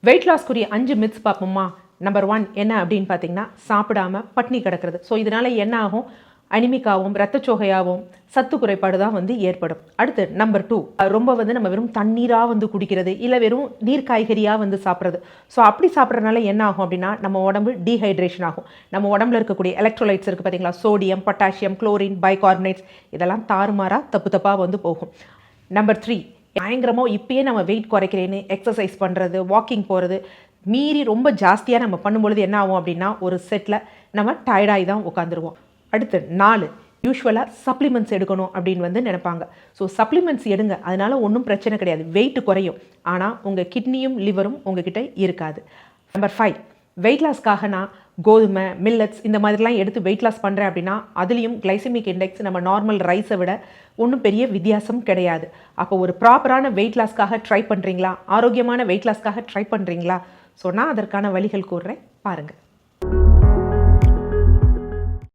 Wait லாஸ்க்குரிய 5 myths பார்ப்போமா. Number 1 என்ன அப்படின்னு பார்த்தீங்கன்னா, சாப்பிடாம பட்னி கிடக்கிறது. ஸோ இதனால் என்ன ஆகும், அனிமிக்காகவும் ரத்தச்சோகையாகவும் சத்து குறைபாடு தான் ஏற்படும். அடுத்து நம்பர் 2, ரொம்ப நம்ம வெறும் தண்ணீராக குடிக்கிறது, இல்லை வெறும் நீர் காய்கறியாக சாப்பிட்றது. ஸோ அப்படி சாப்பிட்றதுனால என்ன ஆகும் அப்படின்னா, நம்ம உடம்பு டீஹைட்ரேஷன் ஆகும். நம்ம உடம்புல இருக்கக்கூடிய எலக்ட்ரோலைட்ஸ் இருக்குது பார்த்தீங்களா, சோடியம், பொட்டாசியம், குளோரின், பைகார்பனேட்ஸ், இதெல்லாம் தாறுமாறாக தப்பாக போகும். நம்பர் 3, பயங்கரமாக இப்பயே நம்ம வெயிட் குறைக்கிறேன்னு எக்ஸசைஸ் பண்ணுறது, வாக்கிங் போகிறது மீறி ரொம்ப ஜாஸ்தியாக நம்ம பண்ணும்பொழுது என்ன ஆகும் அப்படின்னா, ஒரு செட்டில் நம்ம டயர்டாகி தான் உட்காந்துருவோம். அடுத்து 4, யூஸ்வலாக சப்ளிமெண்ட்ஸ் எடுக்கணும் அப்படின்னு நினைப்பாங்க. ஸோ சப்ளிமெண்ட்ஸ் எடுங்க, அதனால ஒன்றும் பிரச்சனை கிடையாது, வெயிட் குறையும். ஆனால் உங்கள் கிட்னியும் லிவரும் உங்ககிட்ட இருக்காது. நம்பர் 5, வெயிட் லாஸ்க்காக நான் கோதுமை, மில்லட்ஸ் இந்த மாதிரிலாம் எடுத்து வெயிட் லாஸ் பண்ணுறேன் அப்படின்னா, அதுலேயும் கிளைசமிக் இண்டெக்ஸ் நம்ம நார்மல் ரைஸை விட ஒன்றும் பெரிய வித்தியாசம் கிடையாது. அப்போ ஒரு ப்ராப்பரான வெயிட் லாஸ்க்காக ட்ரை பண்ணுறீங்களா, ஆரோக்கியமான வெயிட் லாஸ்க்காக ட்ரை பண்ணுறீங்களா? ஸோ நான் அதற்கான வழிகள் கூறுறேன், பாருங்கள்.